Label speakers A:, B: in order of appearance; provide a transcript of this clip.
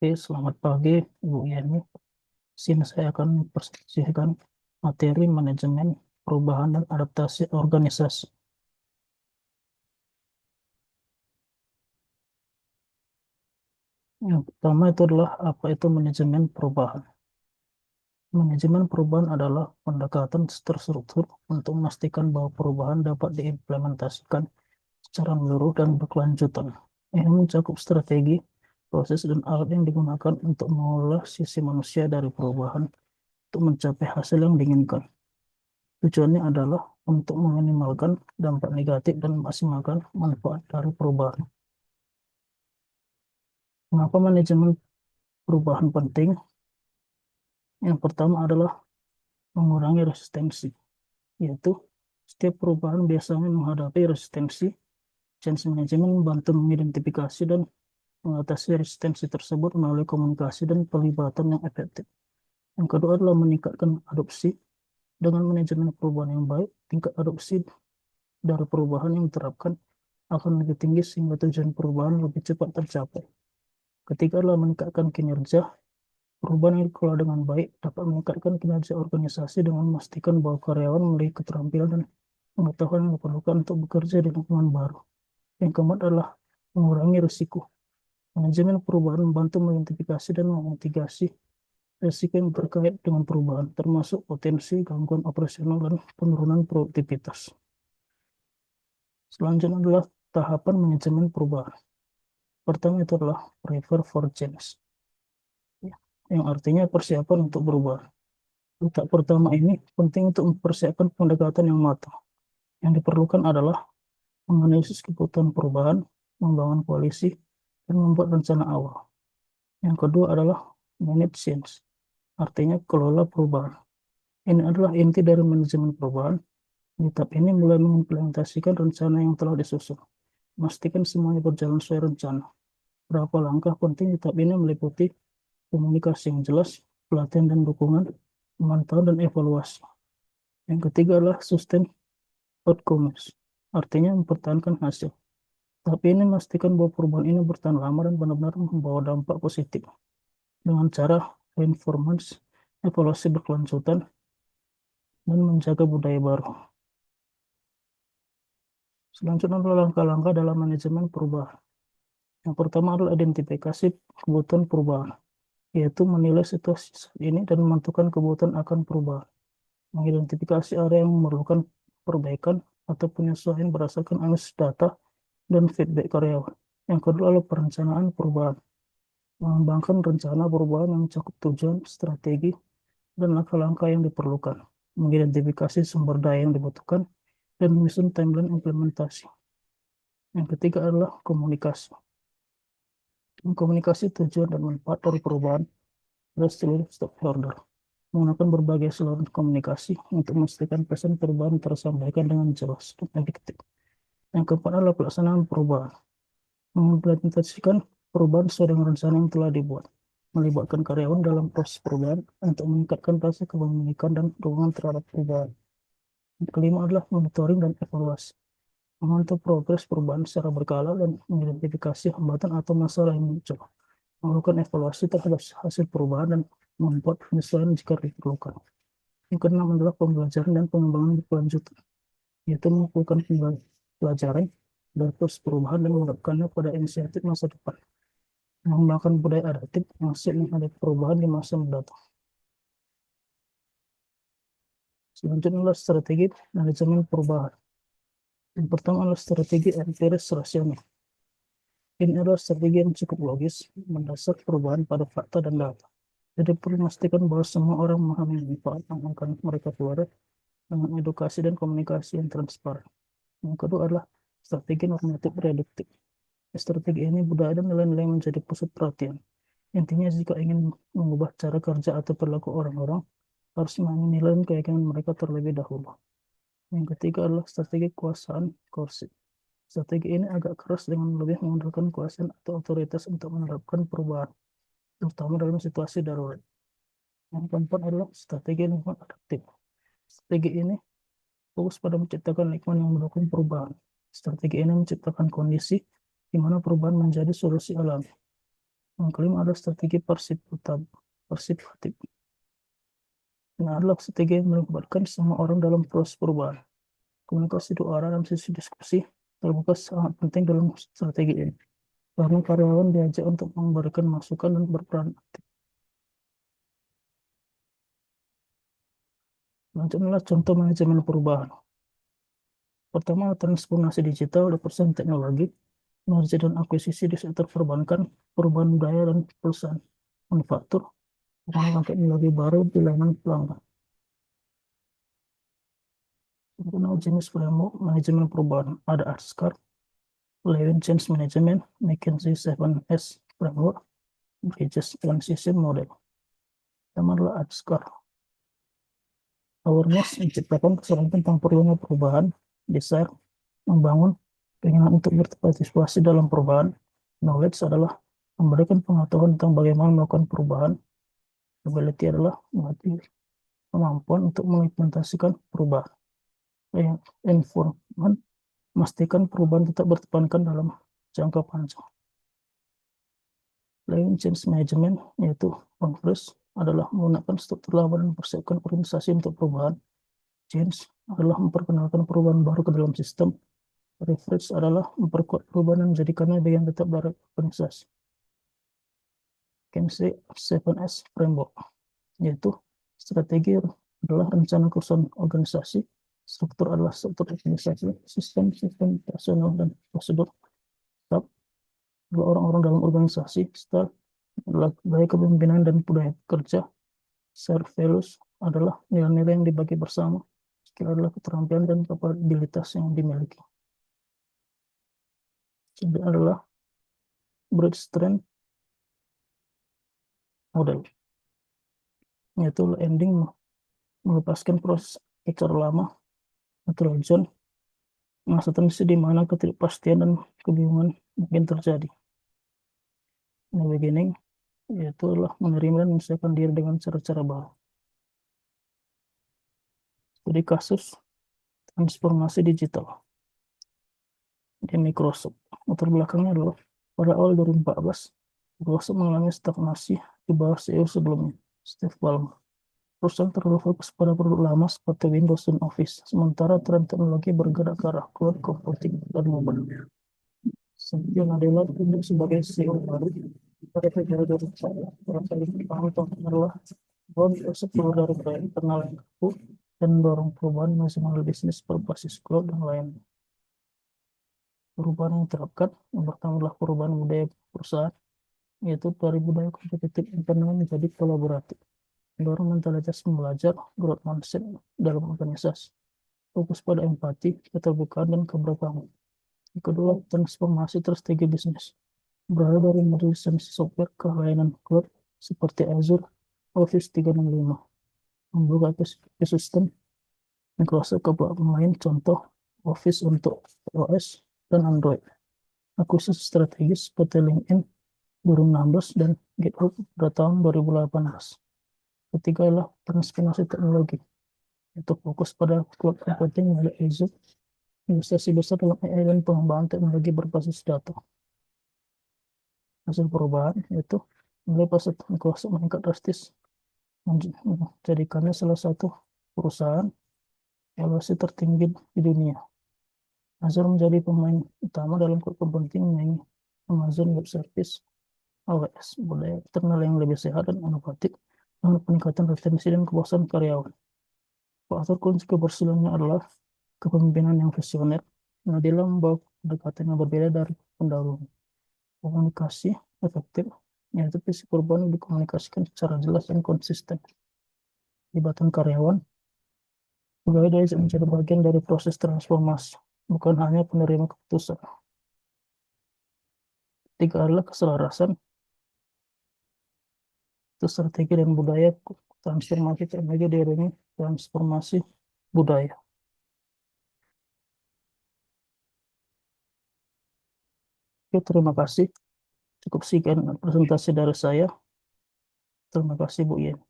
A: Oke, selamat pagi, Ibu Yani. Sini saya akan mempresentasikan materi manajemen perubahan dan adaptasi organisasi. Yang pertama itu adalah apa itu manajemen perubahan. Manajemen perubahan adalah pendekatan terstruktur untuk memastikan bahwa perubahan dapat diimplementasikan secara menyeluruh dan berkelanjutan. Ini mencakup strategi, proses, dan alat yang digunakan untuk mengolah sisi manusia dari perubahan untuk mencapai hasil yang diinginkan. Tujuannya adalah untuk meminimalkan dampak negatif dan memaksimalkan manfaat dari perubahan. Mengapa manajemen perubahan penting? Yang pertama adalah mengurangi resistensi, yaitu setiap perubahan biasanya menghadapi resistensi. Change management membantu mengidentifikasi dan mengatasi resistensi tersebut melalui komunikasi dan pelibatan yang efektif. Yang kedua adalah meningkatkan adopsi. Dengan manajemen perubahan yang baik, tingkat adopsi dari perubahan yang diterapkan akan lebih tinggi sehingga tujuan perubahan lebih cepat tercapai. Ketiga adalah meningkatkan kinerja. Perubahan yang dikelola dengan baik dapat meningkatkan kinerja organisasi dengan memastikan bahwa karyawan memiliki keterampilan dan pengetahuan yang diperlukan untuk bekerja di lingkungan baru. Yang keempat adalah mengurangi risiko. Manajemen perubahan membantu mengidentifikasi dan memitigasi risiko yang terkait dengan perubahan, termasuk potensi gangguan operasional dan penurunan produktivitas. Selanjutnya adalah tahapan manajemen perubahan. Pertama itu adalah prepare for change, yang artinya persiapan untuk berubah. Letak pertama ini penting untuk mempersiapkan pendekatan yang matang. Yang diperlukan adalah menganalisis kebutuhan perubahan, membangun koalisi, dan membuat rencana awal. Yang kedua adalah manage change, artinya kelola perubahan. Ini adalah inti dari manajemen perubahan. Di tahap ini mulai mengimplementasikan rencana yang telah disusun. Memastikan semuanya berjalan sesuai rencana. Berapa langkah penting di tahap ini meliputi komunikasi yang jelas, pelatihan dan dukungan, pemantauan dan evaluasi. Yang ketiga adalah sustain outcomes, artinya mempertahankan hasil. Tapi ini memastikan bahwa perubahan ini bertahan lama dan benar-benar membawa dampak positif dengan cara reinforcement, evaluasi berkelanjutan, dan menjaga budaya baru. Selanjutnya adalah langkah-langkah dalam manajemen perubahan. Yang pertama adalah identifikasi kebutuhan perubahan, yaitu menilai situasi saat ini dan menentukan kebutuhan akan perubahan. Mengidentifikasi area yang memerlukan perbaikan atau penyesuaian berdasarkan analisis data dan feedback karyawan. Yang kedua adalah perencanaan perubahan. Mengembangkan rencana perubahan yang mencakup tujuan, strategi, dan langkah-langkah yang diperlukan. Mengidentifikasi sumber daya yang dibutuhkan dan menyusun timeline implementasi. Yang ketiga adalah komunikasi. Komunikasi tujuan dan manfaat dari perubahan pada seluruh stakeholder. Menggunakan berbagai saluran komunikasi untuk memastikan pesan perubahan tersampaikan dengan jelas dan efektif. Yang keempat adalah pelaksanaan perubahan. Mengimplementasikan perubahan sesuai dengan rencana yang telah dibuat. Melibatkan karyawan dalam proses perubahan untuk meningkatkan rasa kepemilikan dan dukungan terhadap perubahan. Yang kelima adalah monitoring dan evaluasi. Memantau progres perubahan secara berkala dan mengidentifikasi hambatan atau masalah yang muncul. Melakukan evaluasi terhadap hasil perubahan dan membuat penyesuaian jika diperlukan. Yang keenam adalah pembelajaran dan pengembangan berkelanjutan, yaitu mengumpulkan pelajaran dari proses perubahan dan menerapkannya pada inisiatif masa depan. Mengembangkan budaya adaptif yang siap menghadapi perubahan di masa mendatang. Selanjutnya adalah strategi manajemen perubahan. Yang pertama adalah strategi empiris rasional. Ini adalah strategi yang cukup logis, mendasar perubahan pada fakta dan data. Jadi perlu memastikan bahwa semua orang memahami manfaat yang akan mereka keluarkan dengan edukasi dan komunikasi yang transparan. Yang kedua adalah strategi normatif reduktif. Strategi ini budaya dan nilai-nilai menjadi pusat perhatian. Intinya jika ingin mengubah cara kerja atau perilaku orang-orang, harus menilai keyakinan mereka terlebih dahulu. Yang ketiga adalah strategi kekuasaan korsif. Strategi ini agak keras dengan lebih mengandalkan kekuasaan atau otoritas untuk menerapkan perubahan, terutama dalam situasi darurat. Yang keempat adalah strategi lingkungan adaptif. Strategi ini fokus pada menciptakan lingkungan yang mendukung perubahan. Strategi ini menciptakan kondisi di mana perubahan menjadi solusi alami. Yang kelima adalah strategi persekutif. Nah, adalah strategi yang melibatkan semua orang dalam proses perubahan. Komunikasi dua arah dalam sesi diskusi terbuka sangat penting dalam strategi ini. Karena karyawan diajak untuk memberikan masukan dan berperan aktif. Selanjutnya contoh manajemen perubahan. Pertama, transformasi digital, perusahaan teknologi, merger dan akuisisi di sektor perbankan, perubahan budaya dan perusahaan manufaktur, pengembangan teknologi baru di layanan pelanggan. Contoh jenis framework manajemen perubahan ada ASCAR, Lewin Change Management, McKinsey 7S Framework, Bridges Transition Model. Pertama adalah ASCAR. Awareness menciptakan kesadaran tentang perlunya perubahan, desire membangun keinginan untuk berpartisipasi dalam perubahan. Knowledge adalah memberikan pengetahuan tentang bagaimana melakukan perubahan. Ability adalah melatih kemampuan untuk mengimplementasikan perubahan. Informan memastikan perubahan tetap bertepankan dalam jangka panjang. Lain change management yaitu Congress adalah menggunakan struktur lama dan mempersiapkan organisasi untuk perubahan. Change adalah memperkenalkan perubahan baru ke dalam sistem. Refresh adalah memperkuat perubahan dan menjadikannya bagian tetap dari organisasi. McKinsey 7S Framework yaitu strategi adalah rencana kerusakan organisasi, struktur adalah struktur organisasi, sistem personal dan prosedur, staff adalah orang-orang dalam organisasi, staff adalah gaya kepemimpinan dan budaya kerja, share values adalah nilai-nilai yang dibagi bersama, skill adalah keterampilan dan kapabilitas yang dimiliki. Jadi adalah bridge strength model, yaitu ending melepaskan proses HR lama atau zone masa transisi di mana ketidakpastian dan kebingungan mungkin terjadi. In the beginning, yaitu adalah menerima dan menyesuaikan diri dengan cara-cara baru. Jadi kasus transformasi digital di Microsoft. Latar belakangnya adalah pada awal 2014, Microsoft mengalami stagnasi di bawah CEO sebelumnya, Steve Ballmer. Perusahaan terlalu fokus pada produk lama seperti Windows dan Office, sementara tren teknologi bergerak ke arah cloud computing dan mobile. Satya Nadella tunjuk sebagai CEO baru pada Februari 2021. Orang kali pertama adalah bahwa Microsoft keluar dari proyek internal yang kaku dan mendorong perubahan nasional bisnis berbasis cloud dan lainnya. Perubahan yang diterapkan, yang pertama adalah perubahan budaya perusahaan, yaitu dari budaya kompetitif internal menjadi kolaboratif. Mendorong mentalitas belajar, growth mindset dalam organisasi. Fokus pada empati, keterbukaan, dan keberagaman. Yang kedua, transformasi strategi bisnis. Beralih dari model lisensi software ke layanan cloud seperti Azure, Office 365. Membuka ekosistem Microsoft ke pemain contoh Office untuk iOS dan Android. Akuisisi strategis seperti LinkedIn 2016 dan GitHub pada tahun 2018. Ketiga adalah transformasi teknologi, yaitu fokus pada cloud computing milik Azure, investasi besar dalam AI dan pengembangan teknologi berbasis data. Hasil perubahan yaitu nilai pasar Microsoft meningkat drastis, menjadikannya salah satu perusahaan evaluasi tertinggi di dunia. Azure menjadi pemain utama dalam cloud computing menyaingi Amazon Web Service, AWS, budaya internal yang lebih sehat dan inovatif, dengan peningkatan retensi dan kepuasan karyawan. Faktor kunci keberhasilannya adalah kepemimpinan yang visioner. Nadella membawa pendekatan yang berbeda dari pendahulunya. Komunikasi efektif, yaitu visi perubahan dikomunikasikan secara jelas dan konsisten. Libatkan karyawan, pegawai dari menjadi bagian dari proses transformasi, bukan hanya penerima keputusan. Tiga adalah keselarasan, itu strategi dan budaya transformasi teknologi diiringi transformasi budaya. Oke, terima kasih. Cukup sekian presentasi dari saya. Terima kasih Bu Yen.